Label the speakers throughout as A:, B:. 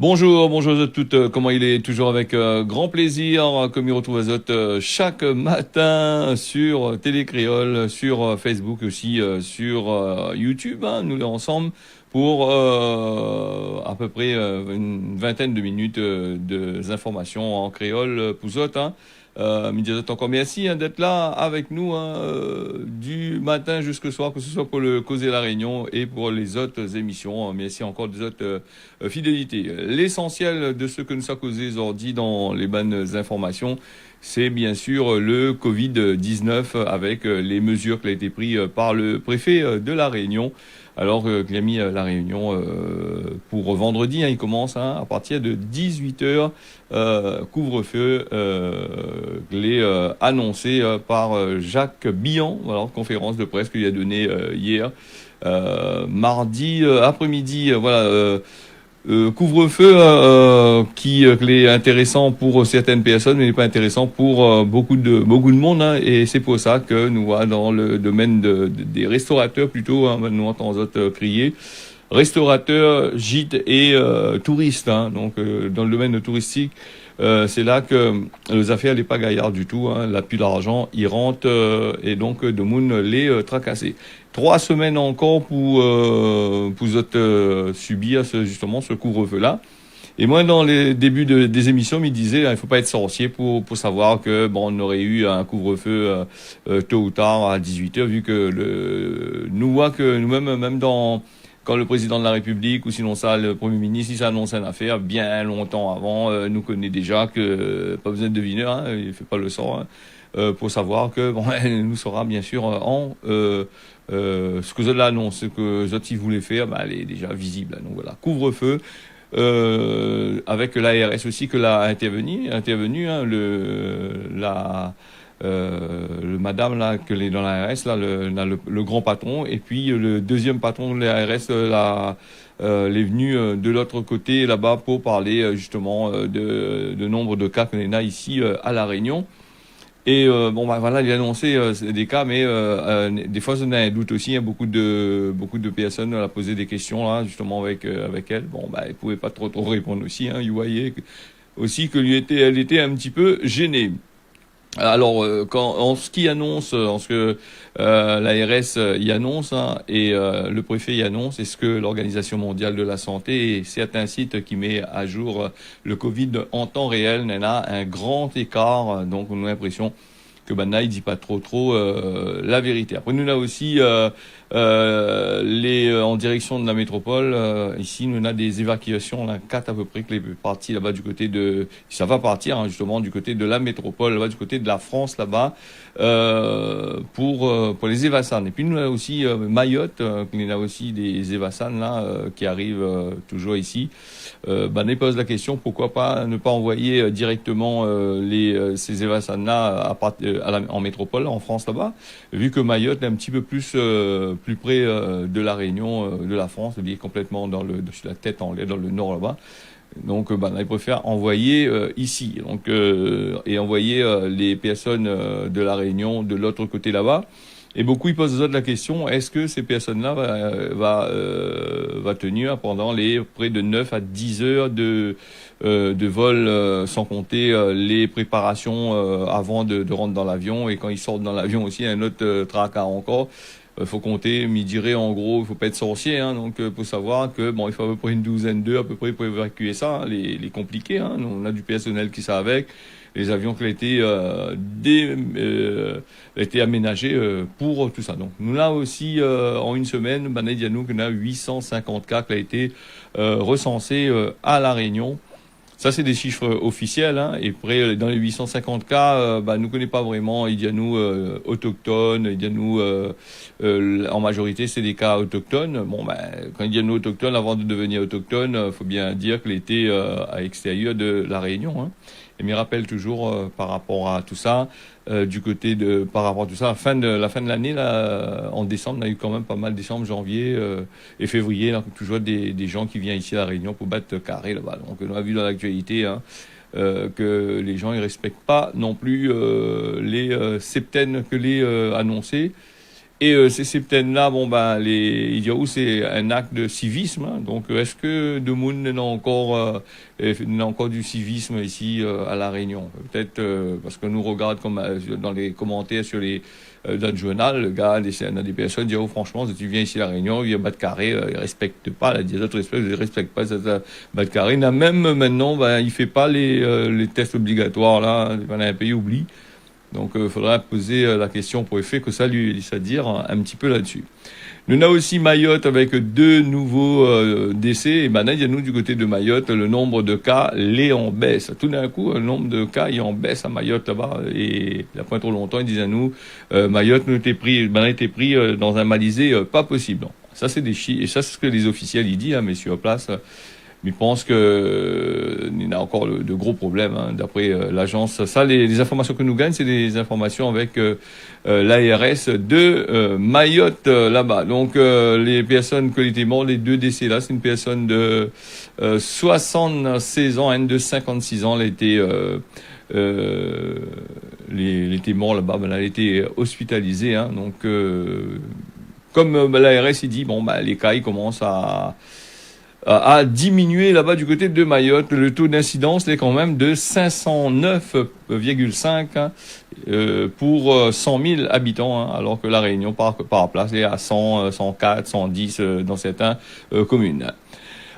A: Bonjour, bonjour à toutes. Comment il est? Toujours avec grand plaisir, comme il retrouve les autres chaque matin sur Télé Créole, sur Facebook aussi, sur YouTube. Hein, nous les ensemble pour à peu près une vingtaine de minutes de informations en créole pour vous autres. Hein. Midjazet, encore merci hein, d'être là avec nous hein, du matin jusqu'au soir, que ce soit pour le Causer la Réunion et pour les autres émissions. Hein. Merci encore des autres fidélité. L'essentiel de ce que nous sommes causés aujourd'hui dans les bonnes informations, c'est bien sûr le Covid-19 avec les mesures qui ont été prises par le préfet de la Réunion. Alors qu'il a mis la réunion pour vendredi, hein, il commence hein, à partir de 18h, couvre-feu, annoncé par Jacques Bihan, voilà, conférence de presse qu'il a donnée hier. Mardi après-midi, voilà. Couvre-feu qui est intéressant pour certaines personnes, mais n'est pas intéressant pour beaucoup de monde. Hein, et c'est pour ça que nous voilà, dans le domaine des restaurateurs plutôt, hein, nous entendons autres crier. Restaurateurs, gîtes et touristes. Hein, donc dans le domaine touristique, c'est là que les affaires n'est pas gaillard du tout. Hein, là, plus d'argent, ils rentrent et donc de moun les tracasser. 3 semaines encore pour subir justement ce couvre-feu-là. Et moi, dans les débuts des émissions, il me disait, il faut pas être sorcier pour savoir que bon, on aurait eu un couvre-feu tôt ou tard à 18h, vu que nous voit que nous-mêmes, même dans quand le président de la République ou sinon ça, le Premier ministre, il s'annonce une affaire bien longtemps avant, nous connaît déjà que pas besoin de devineur, hein, il fait pas le sort. Hein, pour savoir que bon, elle nous sera bien sûr ce que vous l'annonce, ce que vous si voulez faire, bah, elle est déjà visible. Donc voilà, couvre-feu. Avec l'ARS aussi que l'a intervenu hein, le madame là que est dans l'ARS là le grand patron et puis le deuxième patron de l'ARS est venu de l'autre côté là-bas pour parler justement de nombre de cas qu'on a ici à La Réunion. Et bon bah voilà, il a annoncé des cas, mais des fois on a un doute aussi. Hein, beaucoup de personnes ont posé des questions là justement avec elle. Bon bah elle pouvait pas trop répondre aussi. Hein, vous voyez aussi que elle était un petit peu gênée. Alors, en ce qui annonce, en ce que l'ARS y annonce hein, et le préfet y annonce, est-ce que l'Organisation mondiale de la santé et certains sites qui met à jour le Covid en temps réel, n'en a un grand écart. Donc, on a l'impression que il dit pas trop la vérité. Après, nous on a aussi en direction de la métropole. Ici, nous on a des évacuations, on a 4 à peu près qui est parti là-bas du côté de. Ça va partir hein, justement du côté de la métropole, là-bas du côté de la France là-bas pour les Évassanes. Et puis nous on a aussi Mayotte, il y a aussi des Évassanes là qui arrivent toujours ici. Il pose la question pourquoi pas ne pas envoyer directement ces Évassanes là en métropole en France là-bas, vu que Mayotte est un petit peu plus près de la Réunion, de la France, il est complètement sur la tête en l'air, dans le nord là-bas. Donc, ils préfèrent envoyer ici, donc et envoyer les personnes de la Réunion de l'autre côté là-bas. Et beaucoup ils posent la question est-ce que ces personnes-là va tenir pendant les près de 9 à 10 heures de vol, sans compter les préparations avant de rentrer dans l'avion et quand ils sortent dans l'avion aussi un autre tracas encore. Faut compter, m'y dirait en gros, il faut pas être sorcier, hein, donc faut savoir que bon, il faut à peu près une douzaine d'heures à peu près pour évacuer ça, hein, les compliqués. Hein, on a du personnel qui ça avec, les avions qui ont été aménagés pour tout ça. Donc nous là aussi en une semaine, il y a nous qu'on a 850 cas qui a été recensés à La Réunion. Ça, c'est des chiffres officiels. Hein, et après, dans les 850 cas, nous ne connaissons pas vraiment. Il y a nous autochtones, il y a nous en majorité, c'est des cas autochtones. Bon, quand il y a nous autochtones, avant de devenir autochtone, faut bien dire que l'été à l'extérieur de la Réunion. Hein. Et me rappelle toujours par rapport à tout ça, par rapport à tout ça, la fin de l'année là, en décembre, on a eu quand même pas mal décembre, janvier et février, là, toujours des gens qui viennent ici à La Réunion pour battre carré là-bas. Donc on a vu dans l'actualité hein, que les gens ils respectent pas non plus les septaines que les annoncés. Et ces peines-là, bon ben les Idiaous, c'est un acte de civisme. Hein. Donc est-ce que de Moun n'a encore du civisme ici à La Réunion? Peut-être parce que nous regarde comme dans les commentaires sur les dans le journal, le gars, des personnes disent, oh, franchement, si tu viens ici à La Réunion, il y a bas de carré, il respecte pas, là, les autres respectent pas cette bas de carré. Il a même maintenant, ben, il fait pas les tests obligatoires, là, on a un pays oublie. Donc, il faudra poser la question pour effet que ça lui, ça dire un petit peu là-dessus. Nous avons aussi Mayotte avec 2 nouveaux décès. Et maintenant, il y a nous du côté de Mayotte, le nombre de cas l'est en baisse. Tout d'un coup, le nombre de cas est en baisse à Mayotte là-bas. Et il n'y a pas trop longtemps, ils disaient à nous, Mayotte nous était pris, dans un Malisé pas possible. Non. Ça, c'est des chiffres. Et ça, c'est ce que les officiels y disent, hein, mais sur place. Mais je pense que il y a encore de gros problèmes hein, d'après l'agence. Ça, les informations que nous gagnent, c'est des informations avec l'ARS de Mayotte là-bas. Donc les personnes qui étaient mortes, les 2 décès là, c'est une personne de 76 ans, une de 56 ans. Elle était elle était morte là-bas, ben, elle a été hospitalisée. Hein, donc comme l'ARS il dit, bon bah les cas ils commencent à diminuer là-bas du côté de Mayotte. Le taux d'incidence est quand même de 509,5 hein, pour 100 000 habitants, hein, alors que la Réunion par place est à 100, 104, 110 dans certaines communes.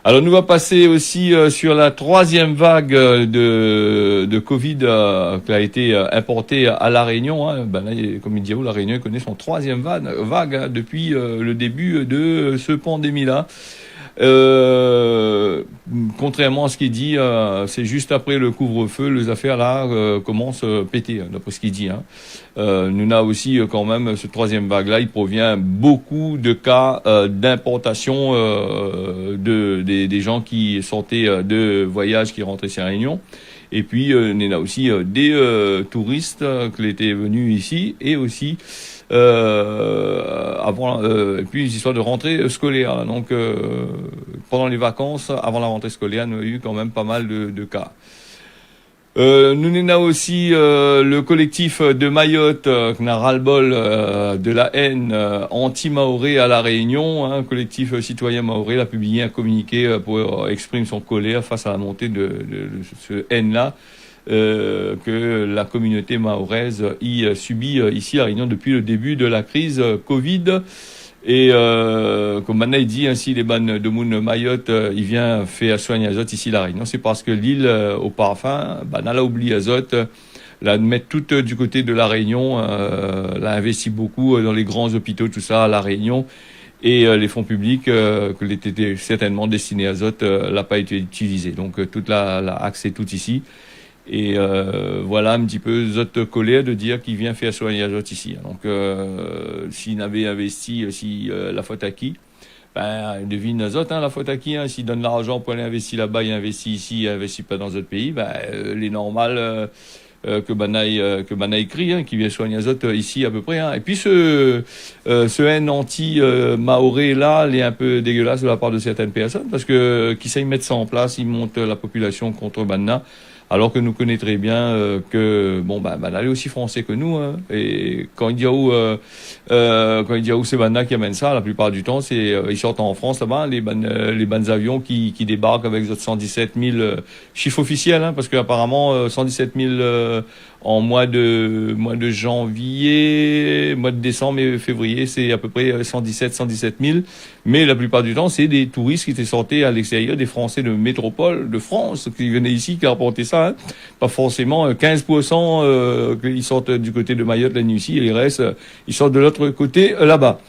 A: Alors nous va passer aussi sur la 3e vague de Covid qui a été importée à La Réunion. Hein. Ben là, comme il dit, la Réunion connaît son 3e vague hein, depuis le début de ce pandémie-là. Contrairement à ce qu'il dit, c'est juste après le couvre-feu, les affaires là commencent à péter, d'après ce qu'il dit. Hein. Nous avons aussi quand même ce 3e vague-là, il provient beaucoup de cas d'importation des gens qui sortaient de voyage, qui rentraient sur la Réunion. Et puis, il y a aussi des touristes qui étaient venus ici et aussi et puis les histoires de rentrée scolaire. Donc pendant les vacances, avant la rentrée scolaire, nous avons eu quand même pas mal de cas. Nous avons aussi le collectif de Mayotte qui a ras-le-bol de la haine anti-maoré à La Réunion. Un collectif citoyen maoré a publié un communiqué pour exprimer son colère face à la montée de ce haine-là. Que la communauté mahoraise y subit ici à Réunion depuis le début de la crise Covid. Et comme maintenant il dit ainsi les bannes de Moun Mayotte, il vient faire soigner Azote ici la Réunion. C'est parce que l'île au parfum, elle a oublié Azote, la mettre toute du côté de la Réunion, l'a investi beaucoup dans les grands hôpitaux, tout ça à la Réunion. Et les fonds publics que l'étaient certainement destinés à Azote l'a pas été utilisé. Donc toute la axe est tout ici. Et voilà un petit peu Zot colère de dire qu'il vient faire soigner Zot ici. Donc s'il n'avait investi, la faute à qui? Ben devine Zot, hein, la faute à qui? Hein, s'il donne l'argent pour aller investir là-bas, il investit ici, il investit pas dans d'autres pays. Ben les normales que Banaï écrit, hein, qui vient soigner Zot ici à peu près. Hein. Et puis ce haine anti-maoré là, il est un peu dégueulasse de la part de certaines personnes parce que qui sait mettre ça en place, il monte la population contre Banna. Alors que nous connaissons très bien que bon elle est aussi français que nous hein, et quand il dit où c'est Banna qui amène ça la plupart du temps c'est ils sortent en France là-bas les bannes avions qui débarquent avec 117 000 chiffres officiels hein, parce que apparemment 117 000 en mois de janvier, mois de décembre et février, c'est à peu près 117 000. Mais la plupart du temps, c'est des touristes qui étaient sortis à l'extérieur, des Français de métropole, de France, qui venaient ici, qui rapportaient ça. Hein. Pas forcément 15% qu'ils sortent du côté de Mayotte la nuit ici, et les restes, ils sortent de l'autre côté là-bas.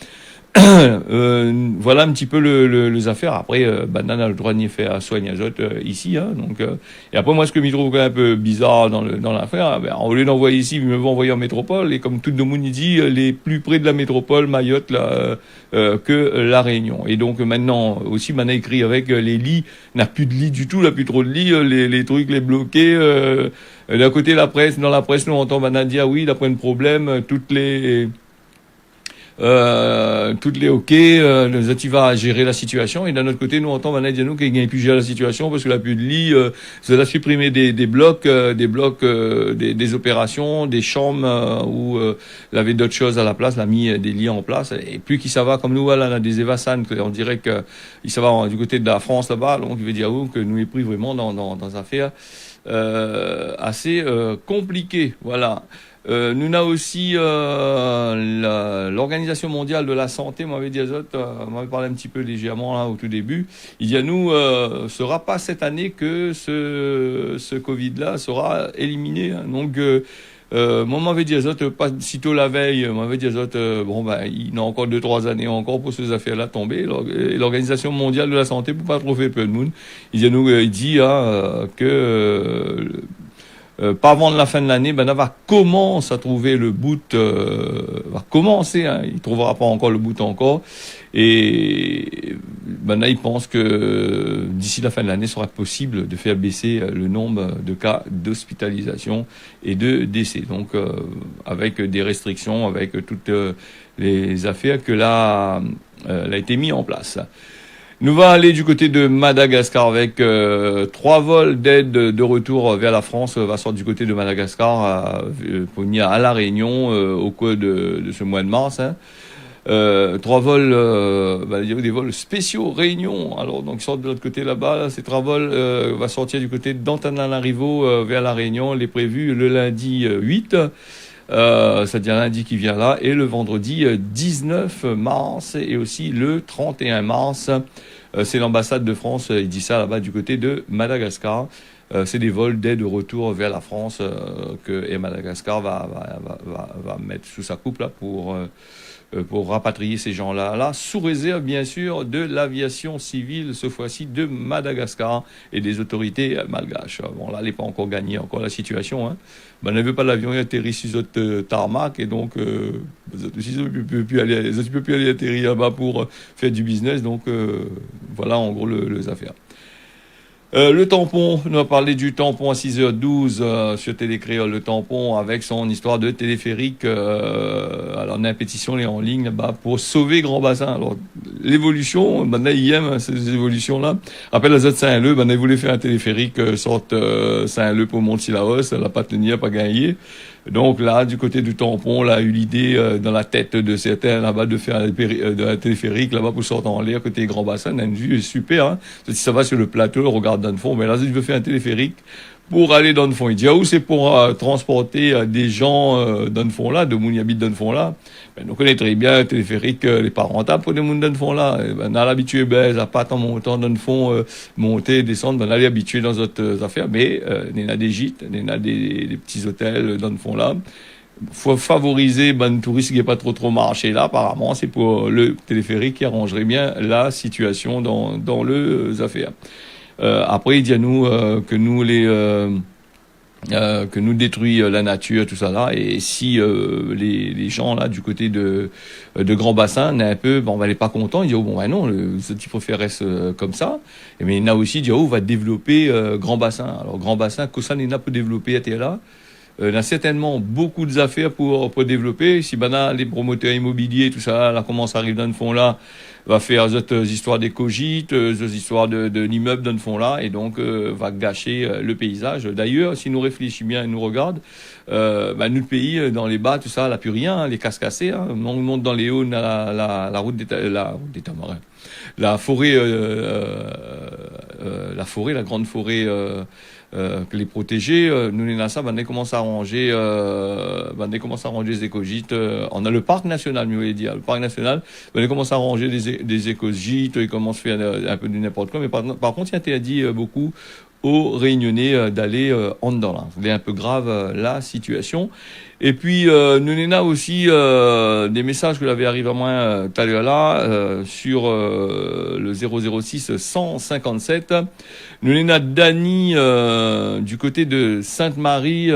A: Voilà un petit peu les affaires. Après, Banana a le droit d'y faire soigner Azote ici. Hein, donc, et après, moi, ce que je trouve un peu bizarre dans l'affaire, au lieu d'envoyer ici, il me veut envoyer en métropole. Et comme tout le monde dit, les plus près de la métropole, Mayotte, là, que la Réunion. Et donc maintenant, aussi, Banana écrit avec les lits, n'a plus de lits du tout, n'a plus trop de lits, les trucs, les bloqués. D'un côté, dans la presse, nous entend Banana dire, oui, d'après un problème, toutes les toutes les OK, nous autres, il va gérer la situation, et d'un autre côté, nous, en tant que nous, qu'il a pu gérer la situation, parce qu'il a plus de lit, ça a supprimé des blocs, des opérations, des chambres, où, il avait d'autres choses à la place, il a mis des lits en place, et plus qu'il ça va, comme nous, voilà, on a des Evassan, on dirait que, il ça va du côté de la France, là-bas, donc, il veut dire, que nous est pris vraiment dans affaires, assez, compliquées, voilà. Nous avons aussi l'Organisation mondiale de la santé, m'avait dit m'avait parlé un petit peu légèrement là au tout début. Il dit à nous, sera pas cette année que ce Covid-là sera éliminé. Hein. Donc moi m'avait dit pas sitôt la veille, m'avait dit bon ben il y a encore 2-3 années encore pour ces affaires-là tomber. L'Organisation mondiale de la santé pour pas trop faire peu de monde. Il dit à nous, il dit que pas avant la fin de l'année, va commencer à trouver le bout, va commencer, hein, il trouvera pas encore le bout encore, et il pense que d'ici la fin de l'année, il sera possible de faire baisser le nombre de cas d'hospitalisation et de décès. Donc, avec des restrictions, avec toutes les affaires que là, elle a été mis en place. Nous va aller du côté de Madagascar avec 3 vols d'aide de retour vers la France, va sortir du côté de Madagascar pour venir à La Réunion au cours de ce mois de mars. Hein. 3 vols, des vols spéciaux Réunion. Alors donc ils sortent de l'autre côté là-bas. Ces 3 vols va sortir du côté d'Antananarivo vers La Réunion. Les prévus le lundi 8. C'est-à-dire lundi qui vient là, et le vendredi 19 mars, et aussi le 31 mars. C'est l'ambassade de France, il dit ça là-bas du côté de Madagascar. C'est des vols d'aide de retour vers la France et Madagascar va mettre sous sa coupe là pour rapatrier ces gens-là, sous réserve bien sûr de l'aviation civile, ce fois-ci de Madagascar et des autorités malgaches. Bon là, elle n'est pas encore gagnée, encore la situation. Hein. On ne veut pas l'avion atterrir sur notre tarmac, et donc ils ne peuvent plus aller atterrir là-bas pour faire du business. Donc voilà en gros les affaires. Le tampon, on a parlé du tampon à 6h12 sur Télécréole, le tampon avec son histoire de téléphérique. Alors on a une pétition en ligne là-bas pour sauver Grand Bassin. Alors l'évolution, maintenant ils aiment ces évolutions-là. Rappelle la Z Saint-Leu, ils voulaient faire un téléphérique sorte Saint-Leu pour Mont-Silaos, elle n'a pas tenu, pas gagné. Donc là, du côté du tampon, là, a eu l'idée dans la tête de certains là-bas de faire un téléphérique là-bas pour sortir en l'air côté Grand Bassin. On a une vue super. Hein. Si ça va sur le plateau, on regarde dans le fond. Mais là, je veux faire un téléphérique pour aller dans le fond. Il dit, c'est pour transporter des gens dans le fond là, de moun habite dans le fond là. On connaît très bien le téléphérique, les pas rentables pour des moun dans le fond là. On a l'habitué, à pas en montant dans le fond, monter, descendre, on a l'habitué dans d'autres affaires. Mais il y en a des gîtes, il y en a des petits hôtels dans le fond là. Faut favoriser le tourisme qui n'est pas trop marché là. Apparemment, c'est pour le téléphérique qui arrangerait bien la situation dans les affaires. Après, il dit à nous que nous détruit la nature, tout ça là, et si les gens là du côté de Grand Bassin n'est un peu, on va les pas contents, ils disent non, ce type préférait comme ça, mais il y en a aussi dit on va développer Grand Bassin. Alors Grand Bassin, que ça n'a pas développé à là. On a certainement beaucoup d'affaires pour développer. Si les promoteurs immobiliers, tout ça, là, commence à arriver dans le fond là, va faire des histoires d'écogites, des histoires de l'immeuble dans le fond là, et donc va gâcher le paysage. D'ailleurs, si nous réfléchissons bien et nous regarde, notre pays, dans les bas, tout ça, là, plus rien, hein, les casses cassées, hein, on monte dans les hauts, la route des Tamarins. La forêt, la grande forêt, que les protéger, nous les NASA, on commence à arranger, les écogites. On a le parc national, mieux dire, le parc national, on commence à arranger des écogites, ils commencent à faire un peu de n'importe quoi, mais par contre, il interdit beaucoup aux Réunionnais d'aller en dedans là. C'est un peu grave la situation. Et puis nous avons aussi des messages que l'avait arrivé à moi tout à l'heure là sur le 006 157. Nous avons Dany du côté de Sainte-Marie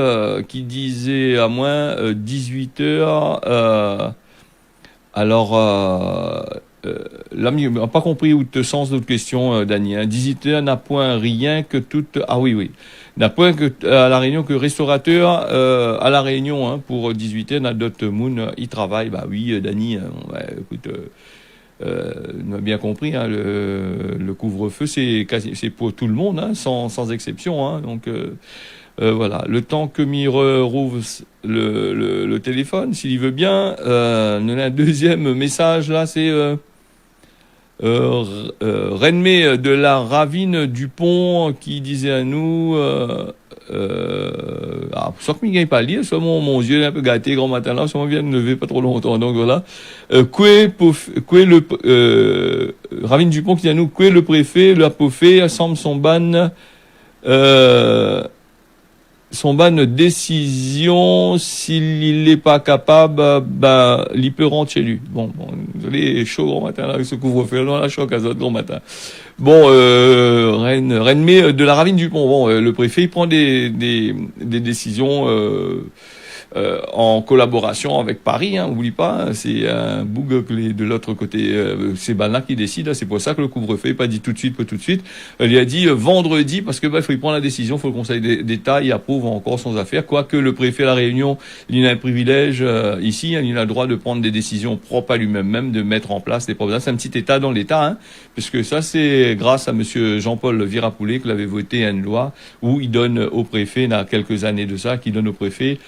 A: qui disait à moi 18h. Alors l'ami n'a pas compris où te sens d'autres questions, Dany. Hein. Visiteur n'a point rien que toute... Ah oui, oui. N'a point que à la Réunion que restaurateur à la Réunion, hein, pour 18 heures, n'a d'autres moon, il travaille. Bah oui, Dany, écoute... on a bien compris, hein, le couvre-feu, c'est pour tout le monde, hein, sans exception. Hein, donc voilà, le temps que Mire rouvre le téléphone, s'il veut bien, on a un deuxième message là, c'est Renmé de la Ravine du Pont qui disait à nous... soit que m'y pas lire, soit mon yeux est un peu gâté grand matin là, soit on vient de lever pas trop longtemps, donc voilà. Ravine Dupont qui dit à nous, Coué le préfet, le apofé, semble son ban décision, s'il n'est pas capable, il peut rentrer chez lui. Bon, désolé, chaud grand matin là, avec ce couvre-feu, là, chaud à grand matin. Bon, Renmé de la Ravine du Pont. Bon, le préfet il prend des décisions en collaboration avec Paris. Hein, n'oublie pas, hein, c'est un boug de l'autre côté. C'est Balna qui décide. Hein, c'est pour ça que le couvre-feu n'est pas dit tout de suite, pas tout de suite. Il a dit vendredi parce que faut y prendre la décision. Faut le Conseil d'État il approuve encore son affaire. Quoique le préfet à la Réunion, il a un privilège ici. Hein, il a le droit de prendre des décisions propres à lui-même, même de mettre en place des problèmes. C'est un petit État dans l'État, hein, puisque ça c'est grâce à Monsieur Jean-Paul Virapoulet qu'il avait voté une loi où il donne au préfet, il y a quelques années de ça, qui donne au préfet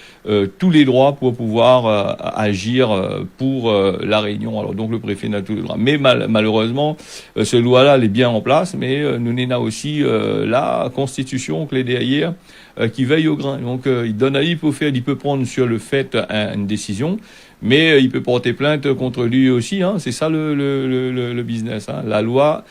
A: tous les droits pour pouvoir agir pour la Réunion. Alors donc le préfet n'a tous les droits. Mais malheureusement, cette loi-là, elle est bien en place, mais nous n'avons aussi la Constitution que les derrière qui veille au grain. Donc il donne à lui pour faire, il peut prendre sur le fait une décision, mais il peut porter plainte contre lui aussi. Hein. C'est ça le business. Hein. La loi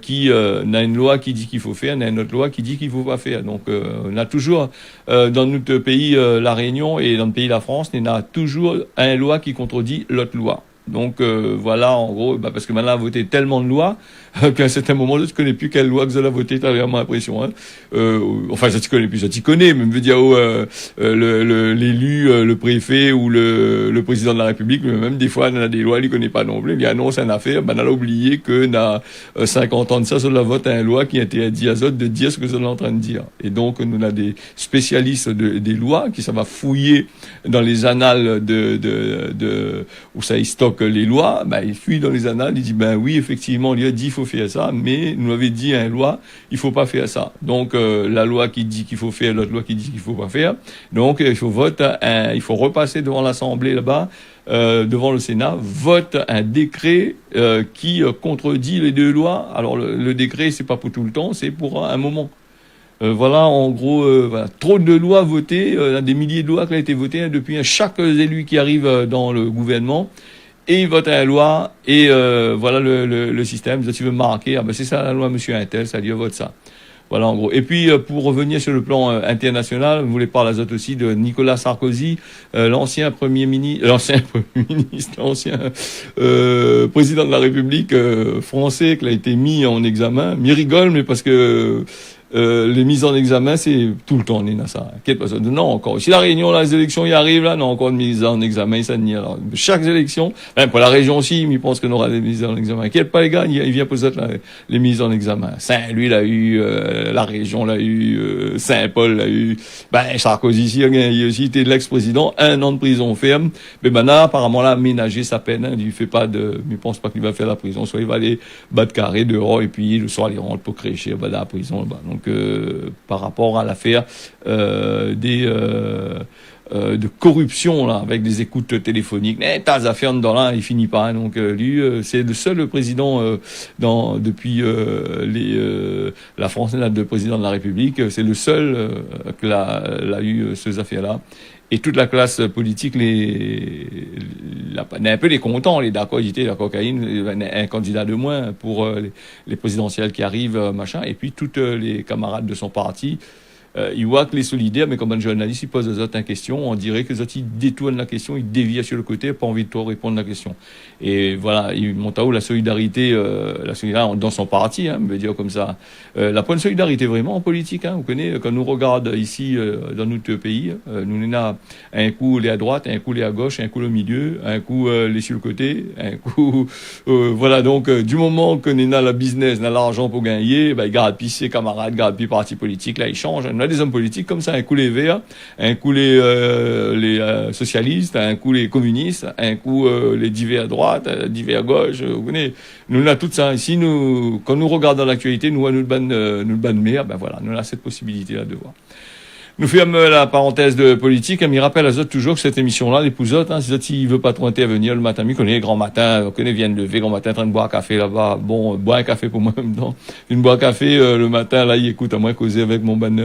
A: qui on a une loi qui dit qu'il faut faire, on a une autre loi qui dit qu'il faut pas faire. Donc on a toujours dans notre pays la Réunion et dans le pays la France, on a toujours une loi qui contredit l'autre loi. Donc voilà, en gros, parce que maintenant on a voté tellement de lois qu'à un certain moment, je ne connais plus quelle loi que vous avez voté, t'as vraiment l'impression. Hein. Enfin, ça t'y connais plus, ça t'y connais, mais me dire l'élu, le préfet ou le président de la République, mais même des fois, on a des lois, il ne connaît pas non plus. Il annonce une affaire, on a oublié que dans 50 ans de ça, sur la vote à une loi qui a été dit à Zot de dire ce que vous êtes en train de dire. Et donc, nous on a des spécialistes des lois qui ça va fouiller dans les annales où ça y stocke les lois, il fuit dans les annales, il dit oui, effectivement, il a dit il faut faire ça, mais nous avait dit une loi, il faut pas faire ça. Donc la loi qui dit qu'il faut faire, l'autre loi qui dit qu'il faut pas faire. Donc il faut il faut repasser devant l'Assemblée là-bas, devant le Sénat, vote un décret qui contredit les deux lois. Alors le décret c'est pas pour tout le temps, c'est pour un moment. Voilà, en gros, voilà, trop de lois votées, des milliers de lois qui ont été votées depuis chaque élu qui arrive dans le gouvernement. Et il vote la loi, et voilà le système. Si tu veux marquer, c'est ça la loi, monsieur Intel, ça dit, vote ça. Voilà, en gros. Et puis, pour revenir sur le plan international, vous voulez parler aussi de Nicolas Sarkozy, l'ancien président de la République français, qui a été mis en examen. Il rigole, mais parce que les mises en examen, c'est tout le temps, on est dans ça. Non, encore. Si la Réunion, là, les élections y arrivent, là, non, encore une mise en examen, ça nie. Alors, chaque élection, même pour la région aussi, il pense qu'on aura des mises en examen. Inquiète pas, les gars, il vient poser les mises en examen. Saint-Louis l'a eu, la région l'a eu, Saint-Paul l'a eu. Sarkozy ici, il a aussi été l'ex-président, 1 an de prison ferme. Mais maintenant, apparemment, là, aménager sa peine, hein, il fait pas il pense pas qu'il va faire la prison. Soit il va aller battre carré dehors, et puis, le soir, il rentre pour crécher, dans la prison, là-bas. Donc, par rapport à l'affaire de corruption là avec des écoutes téléphoniques, tas affaires dans là, il finit pas. Hein. Donc lui, c'est le seul président depuis la France, le président de la République, c'est le seul que l'a eu ces affaires-là. Et toute la classe politique un peu les contents, les d'accord, ils étaient la cocaïne, un candidat de moins pour les présidentielles qui arrivent, machin. Et puis toutes les camarades de son parti, il voit que les solidaires, mais comme un journaliste, il pose aux autres une question, on dirait que les autres, ils détournent la question, ils dévient sur le côté, pas envie de trop répondre à la question. Et voilà, il monte à haut la solidarité dans son parti, hein, me dire comme ça. La point de solidarité vraiment en politique, hein, vous connaissez, quand nous regarde ici dans notre pays, nous en a un coup les à droite, un coup les à gauche, un coup au milieu, un coup les sur le côté, un coup voilà, donc du moment qu'on a la business, on a l'argent pour gagner, ben, garde puis ses camarades, garde puis parti politique, là ils changent. On a des hommes politiques comme ça, un coup les verts, un coup les socialistes, un coup les communistes, un coup les divers à droite, divers à gauche, vous connaissez. Nous on a tout ça. Ici, nous, quand nous regardons l'actualité, nous nous ban mer, ben voilà, nous on a cette possibilité là de voir. Nous fermons la parenthèse de politique, mais il rappelle à Zot toujours que cette émission-là, les pousottes, hein, si Zot, il veut pas trop intervenir le matin, il connaît les grands matins, on connaît, viennent lever, grand matin, en train de boire un café là-bas. Bon, boire un café pour moi, même temps. Une boire un café, le matin, là, il écoute, à moins causer avec mon ban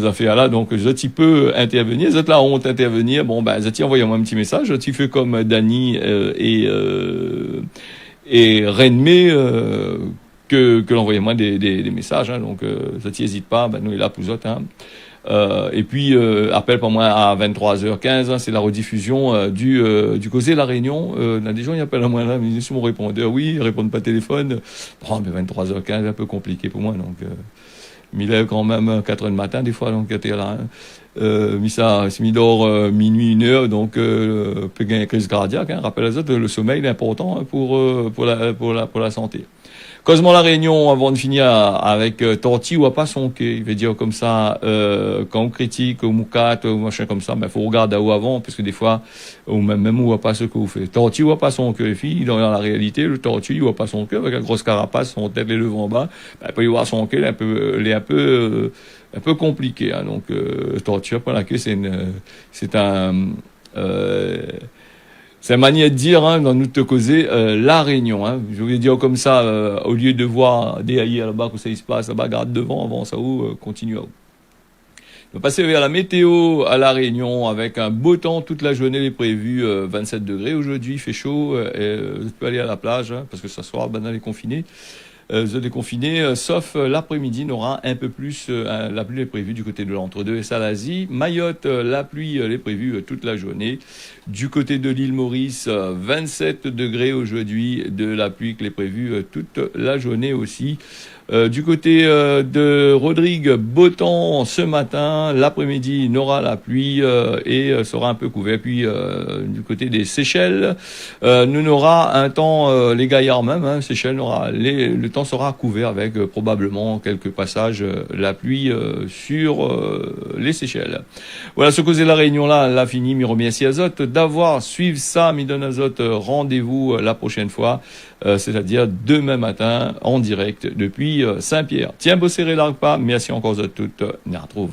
A: affaires là. Donc, Zot, il peut intervenir. Zot, là, honte intervenir. Bon, ben, Zot, envoyez-moi un petit message. Zot, il fait comme Dany, et Renmé, que l'envoyez-moi des messages, hein. Donc, Zot, n'hésite pas, ben, nous, il est là pour Zot, hein. Et puis appel pour moi à 23h15, hein, c'est la rediffusion du Causé La Réunion. Il y a des gens qui appellent à moi là, mais sur mon répondeur, oui, ils répondent pas téléphone. Bon, mais 23h15, un peu compliqué pour moi, donc il lève quand même 4h du matin des fois, donc t'es là. Hein. C'est mis dehors minuit, 1h, donc peut gagner crise cardiaque. Hein. Rappelle les autres, le sommeil est important, hein, pour la santé. Causement La Réunion, avant de finir avec Torti ou à pas son quai. Il veut dire comme ça, quand on critique, ou moukat, ou machin comme ça, ben, faut regarder où avant, parce que des fois, ou même où à pas ce que vous faites. Torti ou à pas son quai, les filles, dans la réalité, le tortue ou à pas son quai, avec la grosse carapace, son tête les lèvres en bas, ben, peut y voir son quai, il est un peu compliqué, hein. Donc, tortue, après la queue, c'est une manière de dire, hein, dans notre causer, La Réunion, hein. Je voulais dire comme ça, au lieu de voir des haillers là-bas, que ça se passe, là-bas, garde devant, avance à où, continue à où. On va passer vers la météo à La Réunion, avec un beau temps toute la journée, les prévus, 27 degrés aujourd'hui, il fait chaud, vous pouvez aller à la plage, hein, parce que ce soir, ben, elle est confinée. Vous êtes déconfinés, sauf l'après-midi, on aura un peu plus, la pluie est prévue du côté de l'Entre-deux et Salazie. Mayotte, la pluie est prévue toute la journée. Du côté de l'île Maurice, 27 degrés aujourd'hui, de la pluie qui est prévue toute la journée aussi. Du côté de Rodrigue, beau temps ce matin, l'après-midi, il aura la pluie et sera un peu couvert. Puis du côté des Seychelles, nous aura un temps, les gaillards même, hein, Seychelles, le temps sera couvert avec probablement quelques passages, la pluie sur les Seychelles. Voilà ce que c'est La Réunion là, l'a fini, m'y remercie Azote d'avoir suivi ça, m'y donne Azote, rendez-vous la prochaine fois, c'est-à-dire demain matin en direct depuis Saint-Pierre. Tiens, bossez, largue pas, merci encore à toutes, on retrouve.